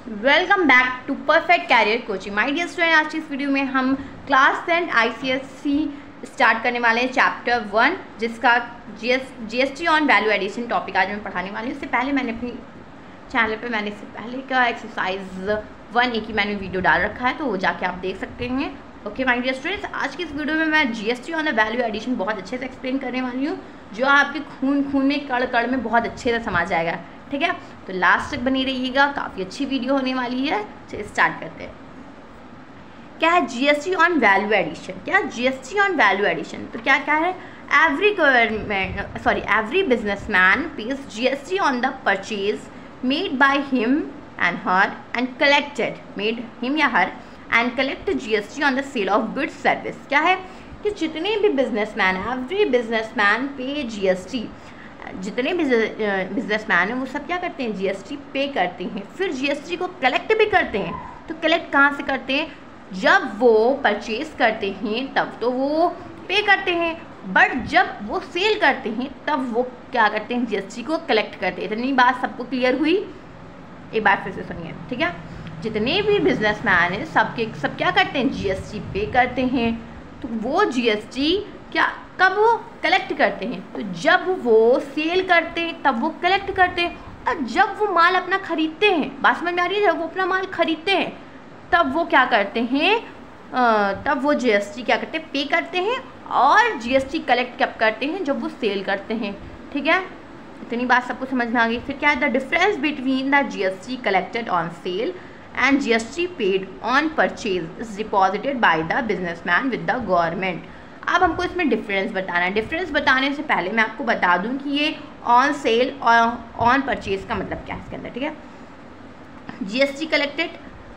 Welcome back to perfect career coaching. My dear student, आज की इस वीडियो में हम क्लास 10 ICSE स्टार्ट करने वाले हैं चैप्टर 1, जिसका GST on value addition topic आज मैं पढ़ाने वाली हूँ। इससे पहले मैंने अपनी चैनल पे इससे पहले का एक्सरसाइज 1A की मैंने वीडियो डाल रखा है, तो वो जाके आप देख सकते हैं। ओके माय डियर स्टूडेंट्स, आज की इस वीडियो में मैं GST on the value addition बहुत अच्छे से एक्सप्लेन करने वाली हूँ, जो आपके खून में कड़ कड़ में बहुत अच्छे से समझ जाएगा। ठीक है, तो लास्ट तक बनी रहिएगा, काफ़ी अच्छी वीडियो होने वाली है। चलिए स्टार्ट करते हैं। क्या है GST ऑन वैल्यू एडिशन? क्या GST ऑन वैल्यू एडिशन? तो क्या क्या है? Every businessman pays GST on the purchase made by him and her and collected made him या her and collect GST on the sale of goods service. क्या है कि जितने भी businessman, every businessman pay GST, जितने भी businessman हैं वो सब क्या करते हैं? GST पे करते हैं, फिर GST को कलेक्ट भी करते हैं। तो कलेक्ट कहाँ से करते हैं? जब वो परचेज करते हैं तब तो वो पे करते हैं, बट जब वो सेल करते हैं तब वो क्या करते हैं? GST को कलेक्ट करते हैं। इतनी बात सबको क्लियर हुई? एक बार फिर से सुनिए, ठीक है। जितने भी बिजनेसमैन हैं सब क्या करते हैं? GST पे करते हैं। तो वो GST क्या कब वो कलेक्ट करते हैं? तो जब वो सेल करते हैं तब वो कलेक्ट करते हैं, और जब वो माल अपना खरीदते हैं, बात समझ में आ रही है? जब वो अपना माल खरीदते हैं तब वो क्या करते हैं? तब वो GST क्या करते हैं? पे करते हैं। और GST कलेक्ट कब करते हैं? जब वो सेल करते हैं। ठीक है, इतनी बात सबको समझ में आ गई। फिर क्या है? The difference between the GST collected on sale and GST paid on purchase is deposited by the businessman with the government. अब हमको इसमें डिफरेंस बताना है। डिफरेंस बताने से पहले मैं आपको बता दूं कि ये ऑन सेल और ऑन परचेज का मतलब क्या है इसके अंदर। ठीक है, GST कलेक्टेड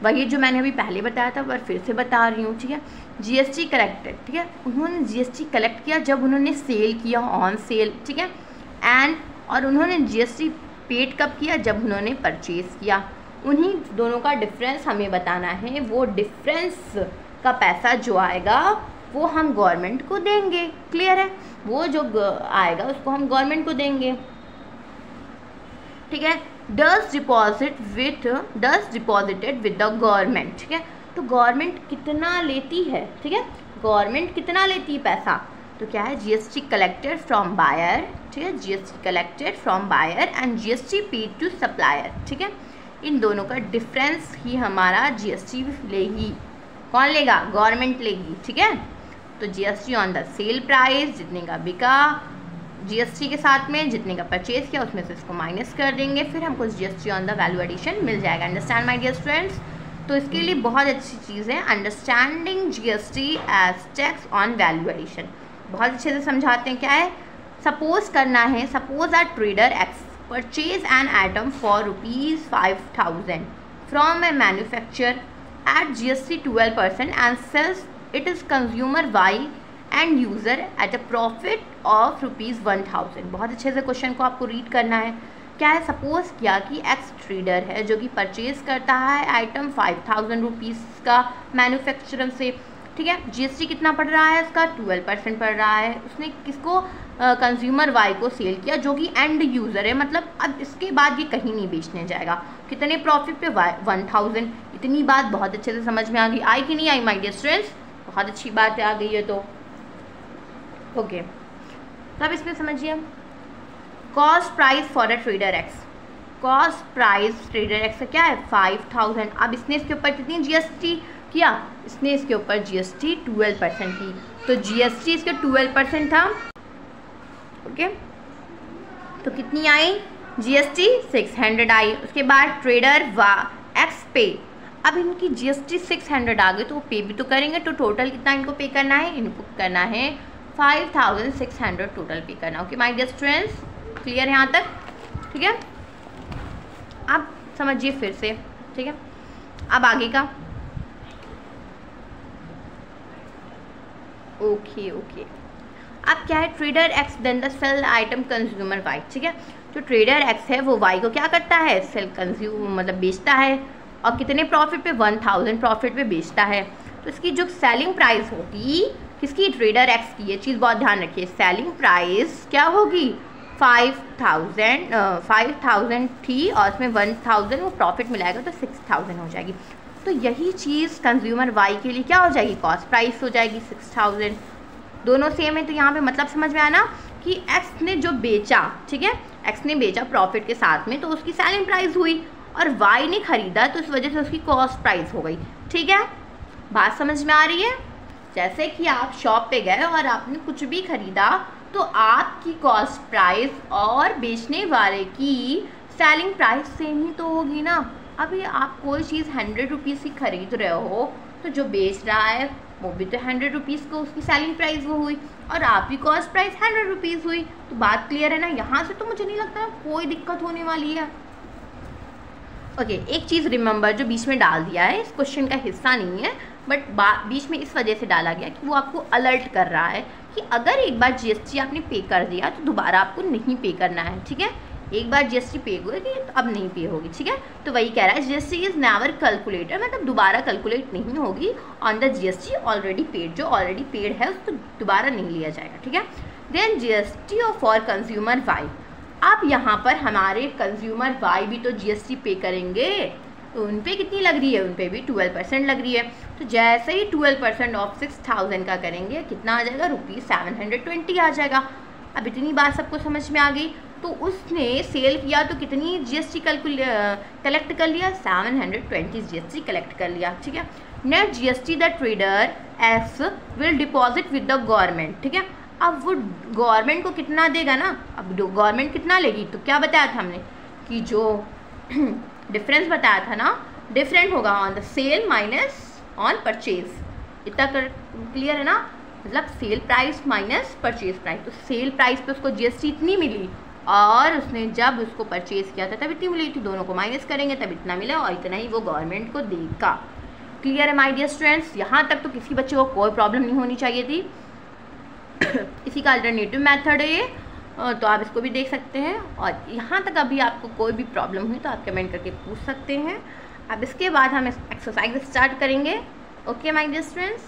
वही जो मैंने अभी पहले बताया था, पर फिर से बता रही हूँ। ठीक है, GST कलेक्टेड, ठीक है, उन्होंने GST कलेक्ट किया जब उन्होंने सेल किया, ऑन सेल। ठीक है, और उन्होंने GST पेड कब किया? जब उन्होंने परचेज किया। उन्हीं दोनों का डिफरेंस हमें बताना है। वो डिफरेंस का पैसा जो आएगा वो हम गवर्नमेंट को देंगे। क्लियर है? वो जो आएगा उसको हम गवर्नमेंट को देंगे। ठीक है, does deposited with the government. ठीक है, तो गवर्नमेंट कितना लेती है? ठीक है, गवर्नमेंट कितना लेती है पैसा? तो क्या है? GST collected from buyer. ठीक है, GST collected from buyer and GST paid to supplier. ठीक है, इन दोनों का डिफरेंस ही हमारा GST लेगी। कौन लेगा? गवर्नमेंट लेगी। ठीक है, तो GST on the sale price, जितने का बिका GST के साथ में, जितने का परचेज किया उसमें से इसको माइनस कर देंगे, फिर हमको GST on the value addition मिल जाएगा। Understand my dear students? तो इसके लिए बहुत अच्छी चीज़ है understanding GST as tax on value addition. बहुत अच्छे से समझाते हैं। क्या है? सपोज करना है, suppose a trader x purchase an item for ₹5,000 from A manufacture at GST 12% and sells it is consumer Y and user at a profit of ₹1,000। बहुत अच्छे से क्वेश्चन को आपको रीड करना है। क्या है? सपोज किया कि एक्स ट्रेडर है जो कि परचेज करता है आइटम 5,000 रुपीज़ का मैन्युफैक्चरर से। ठीक है, GST कितना पड़ रहा है इसका? 12% पड़ रहा है। उसने किसको? कंज्यूमर वाई को सेल किया, जो कि एंड यूज़र है, मतलब अब इसके बाद ये कहीं नहीं बेचने जाएगा। कितने प्रॉफिट पे? 1,000। इतनी बात बहुत अच्छे से समझ में आ गई। आई कि नहीं आई माय डियर स्टूडेंट्स? बहुत अच्छी बात आ गई है। तो ओके, तब इसमें समझिए cost price for a trader x. Cost price trader x का क्या है? 5,000। अब इसने इसके ऊपर कितनी GST किया? इसने इसके ऊपर GST 12% की, तो GST इसके 12% था। ओके, तो कितनी आई? GST 600 आई। उसके बाद ट्रेडर एक्स पे, अब इनकी GST 600 आ गई तो वो पे भी तो करेंगे, तो टोटल कितना इनको पे करना है? इनको करना है 5,600 टोटल पे करना। Okay my dear students, clear है यहाँ तक? ठीक है, अब समझिए फिर से। ठीक है, अब आगे का। ओके, अब क्या है? Trader X then the sale item consumer Y. ठीक है, जो ट्रेडर एक्स है वो वाई को क्या करता है? सेल कंज्यूम मतलब बेचता है, और कितने प्रॉफिट पे? 1,000 प्रॉफिट पे बेचता है। तो इसकी जो सेलिंग प्राइस होगी किसकी? ट्रेडर एक्स की। ये चीज़ बहुत ध्यान रखिए, सेलिंग प्राइस क्या होगी? 5,000 थी और उसमें 1,000 वो प्रॉफिट मिलाएगा तो 6,000 हो जाएगी। तो यही चीज़ कंज्यूमर वाई के लिए क्या हो जाएगी, कॉस्ट प्राइस हो जाएगी 6,000। दोनों सेम है, तो यहाँ पे मतलब समझ में आया ना कि एक्स ने जो बेचा, ठीक है, एक्स ने बेचा प्रॉफिट के साथ में तो उसकी सेलिंग प्राइस हुई, और वाई ने खरीदा तो इस वजह से उसकी कॉस्ट प्राइस हो गई। ठीक है, बात समझ में आ रही है। जैसे कि आप शॉप पे गए और आपने कुछ भी खरीदा तो आपकी कॉस्ट प्राइस और बेचने वाले की सेलिंग प्राइस सेम ही तो होगी ना। अभी आप कोई चीज़ 100 रुपीज़ की खरीद रहे हो तो जो बेच रहा है वो भी तो 100 रुपीज़ को उसकी सेलिंग प्राइस वो हुई और आपकी कॉस्ट प्राइस 100 रुपीज़ हुई। तो बात क्लियर है ना, यहाँ से तो मुझे नहीं लगता कोई दिक्कत होने वाली है। ओके, एक चीज़ रिमेंबर जो बीच में डाल दिया है, इस क्वेश्चन का हिस्सा नहीं है बट बीच में इस वजह से डाला गया कि वो आपको अलर्ट कर रहा है कि अगर एक बार जीएसटी आपने पे कर दिया तो दोबारा आपको नहीं पे करना है। ठीक है, एक बार जीएसटी पे होगी तो अब नहीं पे होगी। ठीक है, तो वही कह रहा है जीएसटी इज नेवर कैलकुलेटेड, मतलब दोबारा कैलकुलेट नहीं होगी on the GST already paid, जो ऑलरेडी पेड है उसको दोबारा नहीं लिया जाएगा। ठीक है, then GST for consumer Y, अब यहाँ पर हमारे कंज्यूमर वाई भी तो जीएसटी पे करेंगे तो उन पे कितनी लग रही है, उन पे भी 12% लग रही है। तो जैसे ही 12% ऑफ 6,000 का करेंगे कितना आ जाएगा, ₹720 आ जाएगा। अब इतनी बात सबको समझ में आ गई। तो उसने सेल किया तो कितनी जीएसटी कलेक्ट कर लिया, 720 जीएसटी कलेक्ट कर लिया। ठीक है, net GST the trader S will deposit with the government. ठीक है, अब वो गवर्नमेंट को कितना देगा ना, अब गवर्नमेंट कितना लेगी, तो क्या बताया था हमने कि जो डिफरेंस बताया था ना, डिफरेंट होगा on the sale minus on purchase. इतना क्लियर है ना, मतलब sale price minus purchase price. तो सेल प्राइस पे उसको जीएसटी इतनी मिली और उसने जब उसको परचेज किया था तब इतनी मिली थी, दोनों को माइनस करेंगे तब इतना मिला और इतना ही वो गवर्नमेंट को देगा। क्लियर है माय डियर स्टूडेंट्स, यहाँ तक तो किसी बच्चे को कोई प्रॉब्लम नहीं होनी चाहिए थी। इसी का अल्टरनेटिव मेथड है ये, तो आप इसको भी देख सकते हैं। और यहाँ तक अभी आपको कोई भी प्रॉब्लम हुई तो आप कमेंट करके पूछ सकते हैं। अब इसके बाद हम एक्सरसाइज स्टार्ट करेंगे। Okay my dear students.